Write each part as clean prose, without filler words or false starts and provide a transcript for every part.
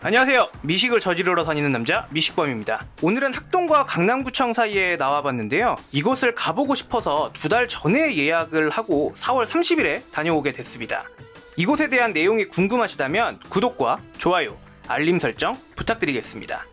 안녕하세요. 미식을 저지르러 다니는 남자 미식범입니다. 오늘은 학동과 강남구청 사이에 나와봤는데요. 이곳을 가보고 싶어서 2달 전에 예약을 하고 4월 30일에 다녀오게 됐습니다. 이곳에 대한 내용이 궁금하시다면 구독과 좋아요, 알림 설정 부탁드리겠습니다.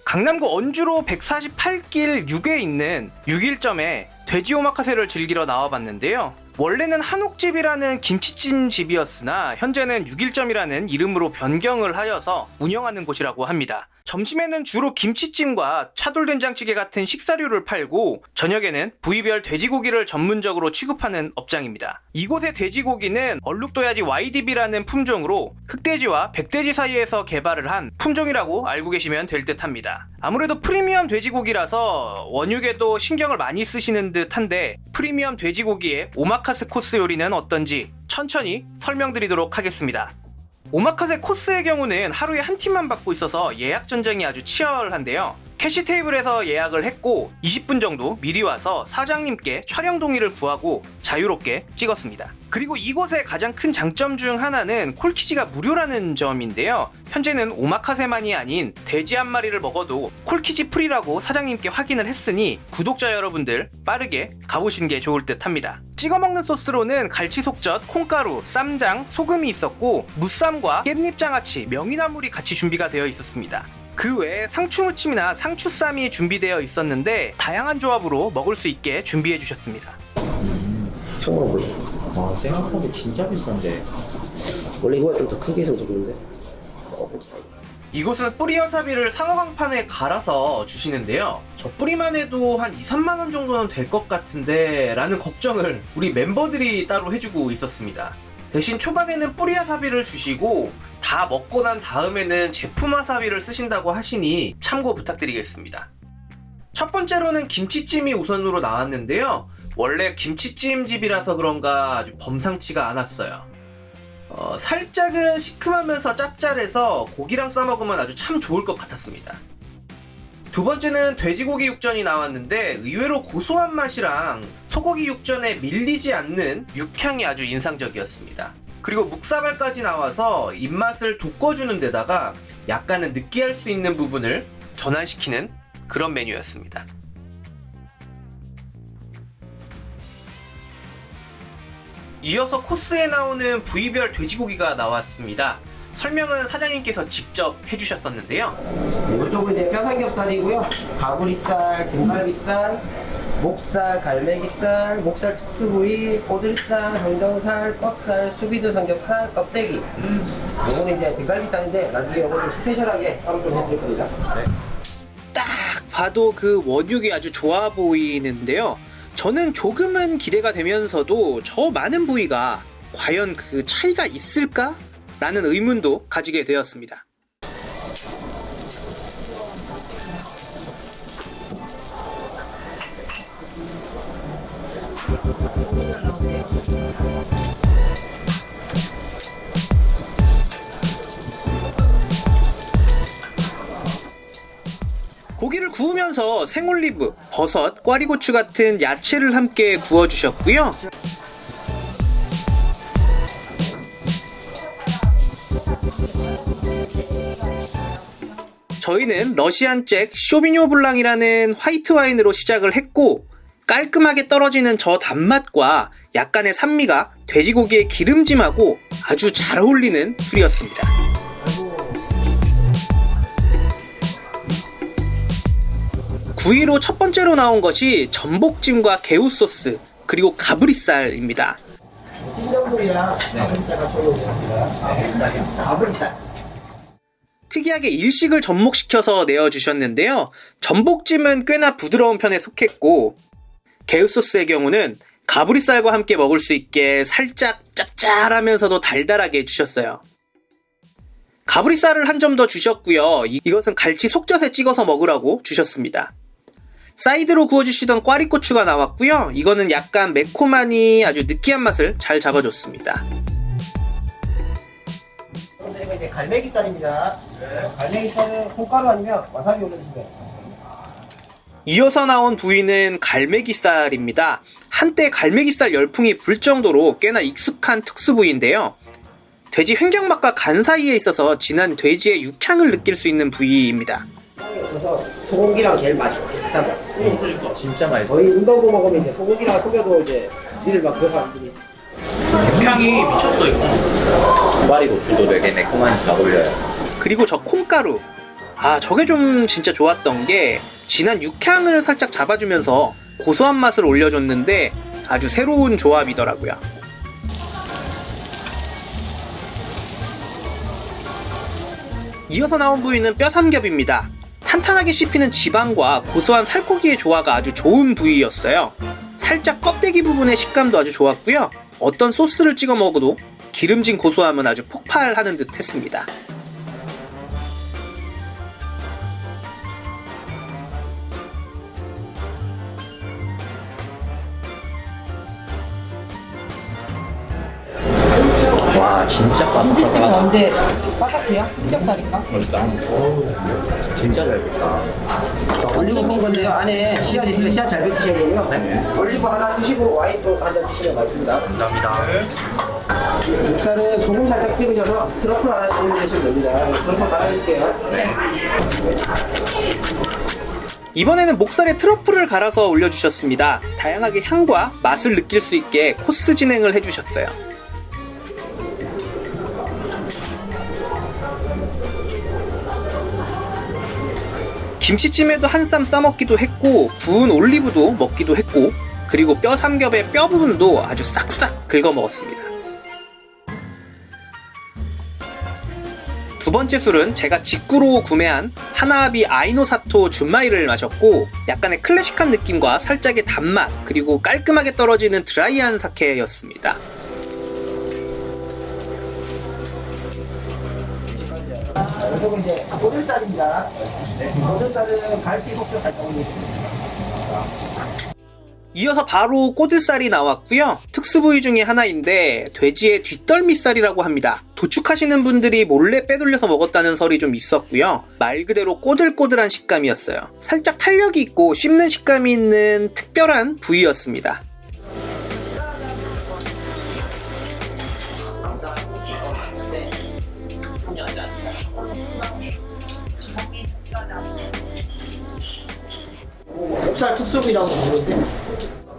강남구 언주로 148길 6에 있는 6일점에 돼지 오마카세를 즐기러 나와봤는데요. 원래는 한옥집이라는 김치찜 집이었으나 현재는 6일점이라는 이름으로 변경을 하여서 운영하는 곳이라고 합니다. 점심에는 주로 김치찜과 차돌된장찌개 같은 식사류를 팔고 저녁에는 부위별 돼지고기를 전문적으로 취급하는 업장입니다. 이곳의 돼지고기는 얼룩도야지 YDB라는 품종으로 흑돼지와 백돼지 사이에서 개발을 한 품종이라고 알고 계시면 될 듯 합니다. 아무래도 프리미엄 돼지고기라서 원육에도 신경을 많이 쓰시는 듯한데 프리미엄 돼지고기의 오마카세 코스 요리는 어떤지 천천히 설명드리도록 하겠습니다. 오마카세 코스의 경우는 하루에 한 팀만 받고 있어서 예약 전쟁이 아주 치열한데요. 캐시 테이블에서 예약을 했고 20분 정도 미리 와서 사장님께 촬영 동의를 구하고 자유롭게 찍었습니다. 그리고 이곳의 가장 큰 장점 중 하나는 콜키지가 무료라는 점인데요. 현재는 오마카세만이 아닌 돼지 한 마리를 먹어도 콜키지 프리라고 사장님께 확인을 했으니 구독자 여러분들 빠르게 가보시는 게 좋을 듯 합니다. 찍어 먹는 소스로는 갈치 속젓, 콩가루, 쌈장, 소금이 있었고 무쌈과 깻잎장아찌, 명이나물이 같이 준비가 되어 있었습니다. 그 외에 상추무침이나 상추쌈이 준비되어 있었는데 다양한 조합으로 먹을 수 있게 준비해 주셨습니다. 평범을 와 생각보다 진짜 비싼데 원래 이거가 좀 더 크게 해서 그런데 이곳은 뿌리 와사비를 상어 강판에 갈아서 주시는데요. 저 뿌리만 해도 한 2-3만원 정도는 될 것 같은데 라는 걱정을 우리 멤버들이 따로 해주고 있었습니다. 대신 초반에는 뿌리 와사비를 주시고 다 먹고 난 다음에는 제품 와사비를 쓰신다고 하시니 참고 부탁드리겠습니다. 첫 번째로는 김치찜이 우선으로 나왔는데요. 원래 김치찜 집이라서 그런가 아주 범상치가 않았어요. 살짝은 시큼하면서 짭짤해서 고기랑 싸먹으면 아주 참 좋을 것 같았습니다. 두 번째는 돼지고기 육전이 나왔는데 의외로 고소한 맛이랑 소고기 육전에 밀리지 않는 육향이 아주 인상적이었습니다. 그리고 묵사발까지 나와서 입맛을 돋궈주는 데다가 약간은 느끼할 수 있는 부분을 전환시키는 그런 메뉴였습니다. 이어서 코스에 나오는 부위별 돼지고기가 나왔습니다. 설명은 사장님께서 직접 해주셨었는데요. 이쪽은 이제 뼈삼겹살이고요. 가브리살, 등갈비살, 목살, 갈매기살, 목살 특수부위, 오들살, 항정살, 껍살, 수비드 삼겹살, 껍데기. 요거는 이제 등갈비살인데 나중에 요거 좀 스페셜하게 따로 좀 해드릴 겁니다. 네. 딱 봐도 그 원육이 아주 좋아 보이는데요. 저는 조금은 기대가 되면서도 저 많은 부위가 과연 그 차이가 있을까? 라는 의문도 가지게 되었습니다. 고기를 구우면서 생올리브, 버섯, 꽈리고추 같은 야채를 함께 구워주셨고요. 저희는 러시안잭 쇼비뇨 블랑이라는 화이트 와인으로 시작을 했고 깔끔하게 떨어지는 저 단맛과 약간의 산미가 돼지고기의 기름짐하고 아주 잘 어울리는 술이었습니다. 구이로 첫 번째로 나온 것이 전복찜과 개우소스 그리고 가브리살입니다. 찐전불이랑 가브리살 같은 거 있습니다. 가브리살. 특이하게 일식을 접목시켜서 내어주셨는데요. 전복찜은 꽤나 부드러운 편에 속했고 개우소스의 경우는 가브리살과 함께 먹을 수 있게 살짝 짭짤하면서도 달달하게 주셨어요. 가브리살을 한 점 더 주셨고요. 이것은 갈치 속젓에 찍어서 먹으라고 주셨습니다. 사이드로 구워주시던 꽈리고추가 나왔고요. 이거는 약간 매콤하니 아주 느끼한 맛을 잘 잡아줬습니다. 이거 이제 갈매기살입니다. 갈매기살은 콩가루 아니면 와사비 올려주시면 돼요. 이어서 나온 부위는 갈매기살입니다. 한때 갈매기살 열풍이 불 정도로 꽤나 익숙한 특수 부위인데요. 돼지 횡격막과 간 사이에 있어서 진한 돼지의 육향을 느낄 수 있는 부위입니다. 향이 없어서 소고기랑 제일 맛이 비슷한 것 같아요. 그러니까 진짜 맛있어. 거의 운동고 먹으면 이제 소고기랑 속여도 이제 니를 막 그런 사람들이 향이 미쳤어 이거. 말이 고추도 되게 매콤한지 잘 어울려요. 그리고 저 콩가루. 저게 좀 진짜 좋았던 게 진한 육향을 살짝 잡아주면서 고소한 맛을 올려줬는데 아주 새로운 조합이더라고요. 이어서 나온 부위는 뼈삼겹입니다. 탄탄하게 씹히는 지방과 고소한 살코기의 조화가 아주 좋은 부위였어요. 살짝 껍데기 부분의 식감도 아주 좋았고요. 어떤 소스를 찍어 먹어도 기름진 고소함은 아주 폭발하는 듯 했습니다. 와 진짜 김치찜은 바삭바삭하다. 언제 바삭해요? 삼겹살인가? 맛있다. 진짜 잘 됐다. 올리고 본 건데요. 안에 씨앗 있으면 씨앗 잘 뱉으셔야 되고요. 올리고 하나 드시고 와인 또 한 잔 드시면 맛있습니다. 감사합니다. 목살은 소금 살짝 찍으셔서 트러플 하나 올려주시면 됩니다. 트러플 갈아줄게요. 이번에는 목살에 트러플을 갈아서 올려주셨습니다. 다양하게 향과 맛을 느낄 수 있게 코스 진행을 해주셨어요. 김치찜에도 한 쌈 싸먹기도 했고 구운 올리브도 먹기도 했고 그리고 뼈 삼겹의 뼈 부분도 아주 싹싹 긁어 먹었습니다. 두 번째 술은 제가 직구로 구매한 하나아비 아이노사토 준마이를 마셨고 약간의 클래식한 느낌과 살짝의 단맛 그리고 깔끔하게 떨어지는 드라이한 사케였습니다. 이쪽은 이제 꼬들살입니다. 꼬들살은 갈치 속도 살짝 올리겠습니다. 이어서 바로 꼬들살이 나왔고요. 특수 부위 중에 하나인데 돼지의 뒷덜미살이라고 합니다. 도축하시는 분들이 몰래 빼돌려서 먹었다는 설이 좀 있었고요. 말 그대로 꼬들꼬들한 식감이었어요. 살짝 탄력이 있고 씹는 식감이 있는 특별한 부위였습니다. 목살 특수비라고 부르는데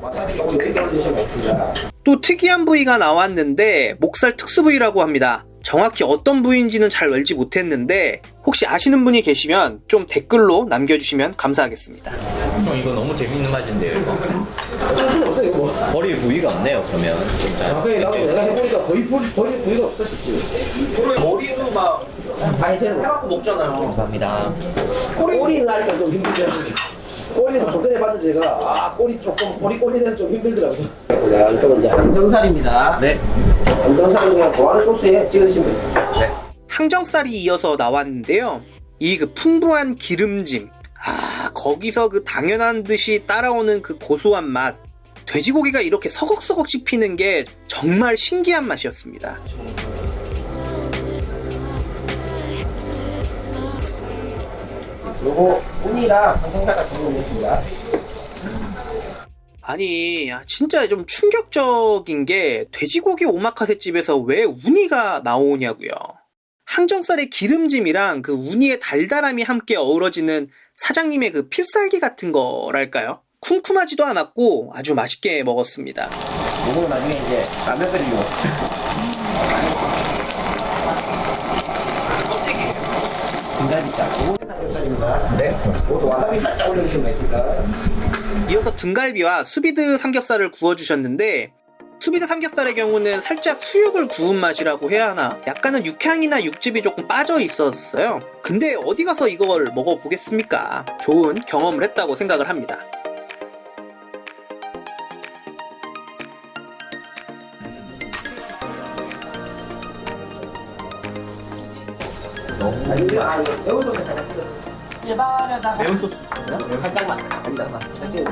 와사비 조금 여기 올려주시면 맛있습니다. 또 특이한 부위가 나왔는데 목살 특수 부위라고 합니다. 정확히 어떤 부위인지는 잘 알지 못했는데 혹시 아시는 분이 계시면 좀 댓글로 남겨주시면 감사하겠습니다. 형 이거 너무 재밌는 맛인데요 이거. 정신 없어 이거 뭐. 버릴 부위가 없네요 그러면 진짜. 그래 나도 내가 해보니까 거의 버릴 부위가 없어 지금. 머리도 막 아니 쟤는 해갖고 먹잖아요. 감사합니다. 꼬리를 하니까 좀 힘들죠. 꼬리는 도전해봤는 제가 꼬리 조금 꼬리돼서 좀 힘들더라고요. 그래서 이쪽은 이제 안정살입니다. 네. 안정살은 그냥 좋아하는 소스에 찍어 드시면 돼요. 네. 항정살이 이어서 나왔는데요. 이 그 풍부한 기름짐, 거기서 그 당연한 듯이 따라오는 그 고소한 맛. 돼지고기가 이렇게 서걱서걱 씹히는 게 정말 신기한 맛이었습니다. 요거 우니랑 안정살 같은 거 올렸습니다. 아니, 진짜 좀 충격적인 게 돼지고기 오마카세 집에서 왜 우니가 나오냐고요. 항정살의 기름짐이랑 그 우니의 달달함이 함께 어우러지는 사장님의 그 필살기 같은 거랄까요? 쿰쿰하지도 않았고 아주 맛있게 먹었습니다. 요거는 나중에 이제 라면 끓이고. 등갈비살. 요거는 삼겹살입니다. 네. 요것도 와사비 살짝 올려주시면 맛있습니다. 이어서 등갈비와 수비드 삼겹살을 구워주셨는데 수비드 삼겹살의 경우는 살짝 수육을 구운 맛이라고 해야 하나 약간은 육향이나 육즙이 조금 빠져 있었어요. 근데 어디 가서 이걸 먹어보겠습니까? 좋은 경험을 했다고 생각을 합니다. 매운 소스 살짝 찍어. 일반에다가 매운 소스. 살짝만. 살짝 찍어.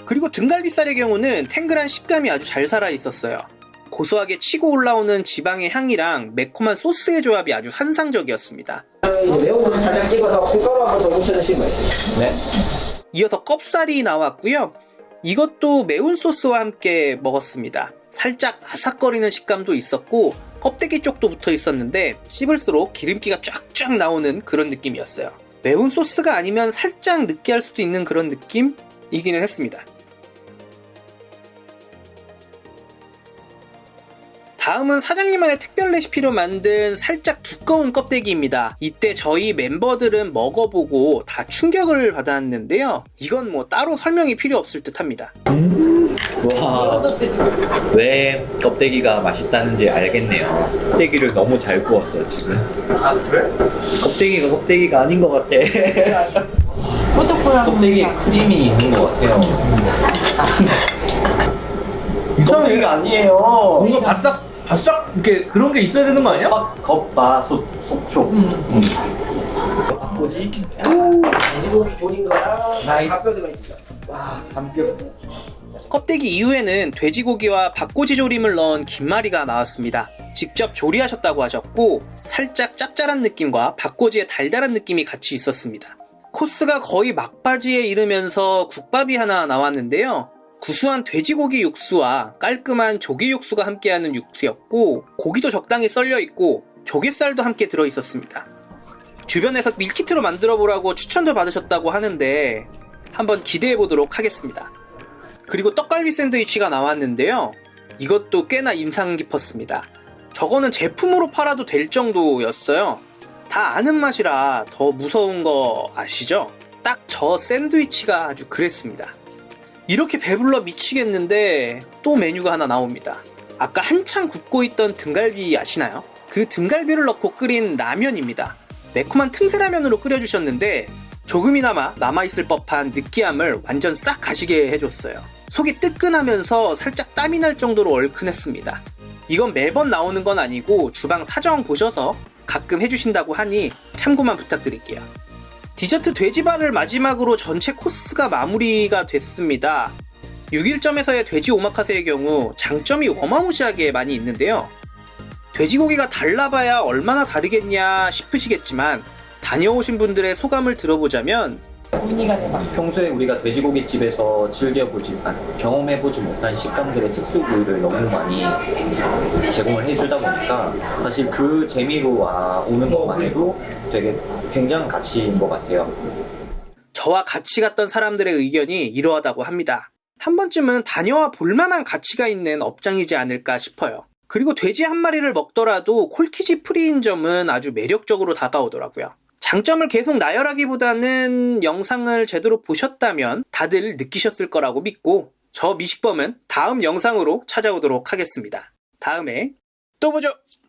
그리고 등갈비살의 경우는 탱글한 식감이 아주 잘 살아있었어요. 고소하게 치고 올라오는 지방의 향이랑 매콤한 소스의 조합이 아주 환상적이었습니다. 매운 거 살짝 찍어서 콩가루 한번 더 묻혀주시면 맛있어요. 네. 이어서 껍살이 나왔고요. 이것도 매운 소스와 함께 먹었습니다. 살짝 아삭거리는 식감도 있었고 껍데기 쪽도 붙어 있었는데 씹을수록 기름기가 쫙쫙 나오는 그런 느낌이었어요. 매운 소스가 아니면 살짝 느끼할 수도 있는 그런 느낌이기는 했습니다. 다음은 사장님만의 특별 레시피로 만든 살짝 두꺼운 껍데기입니다. 이때 저희 멤버들은 먹어보고 다 충격을 받았는데요. 이건 뭐 따로 설명이 필요 없을 듯 합니다. 와, 왜 껍데기가 맛있다는지 알겠네요. 껍데기를 너무 잘 구웠어요, 지금. 아 그래? 껍데기가 껍데기가 아닌 것 같아. 껍데기에 크림이 있는 것 같아요. 이상해. 아니에요. 뭔가 바싹 이렇게 그런 게 있어야 되는 거 아니야? 겉바 속촉. 바꾸지? 돼지고기 조린 거랑 나이스. 닭뼈들만 있습니다. 와 감격. 껍데기 이후에는 돼지고기와 박꼬지 조림을 넣은 김말이가 나왔습니다. 직접 조리하셨다고 하셨고 살짝 짭짤한 느낌과 박꼬지의 달달한 느낌이 같이 있었습니다. 코스가 거의 막바지에 이르면서 국밥이 하나 나왔는데요. 구수한 돼지고기 육수와 깔끔한 조개 육수가 함께하는 육수였고 고기도 적당히 썰려있고 조갯살도 함께 들어있었습니다. 주변에서 밀키트로 만들어보라고 추천도 받으셨다고 하는데 한번 기대해보도록 하겠습니다. 그리고 떡갈비 샌드위치가 나왔는데요. 이것도 꽤나 인상 깊었습니다. 저거는 제품으로 팔아도 될 정도였어요. 다 아는 맛이라 더 무서운 거 아시죠? 딱 저 샌드위치가 아주 그랬습니다. 이렇게 배불러 미치겠는데 또 메뉴가 하나 나옵니다. 아까 한창 굽고 있던 등갈비 아시나요? 그 등갈비를 넣고 끓인 라면입니다. 매콤한 틈새 라면으로 끓여주셨는데 조금이나마 남아있을 법한 느끼함을 완전 싹 가시게 해줬어요. 속이 뜨끈하면서 살짝 땀이 날 정도로 얼큰했습니다. 이건 매번 나오는 건 아니고 주방 사정 보셔서 가끔 해주신다고 하니 참고만 부탁드릴게요. 디저트 돼지발을 마지막으로 전체 코스가 마무리가 됐습니다. 6일점에서의 돼지 오마카세의 경우 장점이 어마무시하게 많이 있는데요. 돼지고기가 달라봐야 얼마나 다르겠냐 싶으시겠지만 다녀오신 분들의 소감을 들어보자면 언니가 대박. 평소에 우리가 돼지고기 집에서 경험해보지 못한 식감들의 특수 부위를 너무 많이 제공을 해주다 보니까 사실 그 재미로 오는 것만 해도 되게 굉장한 가치인 것 같아요. 저와 같이 갔던 사람들의 의견이 이러하다고 합니다. 한 번쯤은 다녀와 볼만한 가치가 있는 업장이지 않을까 싶어요. 그리고 돼지 한 마리를 먹더라도 콜키지 프리인 점은 아주 매력적으로 다가오더라고요. 장점을 계속 나열하기보다는 영상을 제대로 보셨다면 다들 느끼셨을 거라고 믿고 저 미식범은 다음 영상으로 찾아오도록 하겠습니다. 다음에 또 보죠!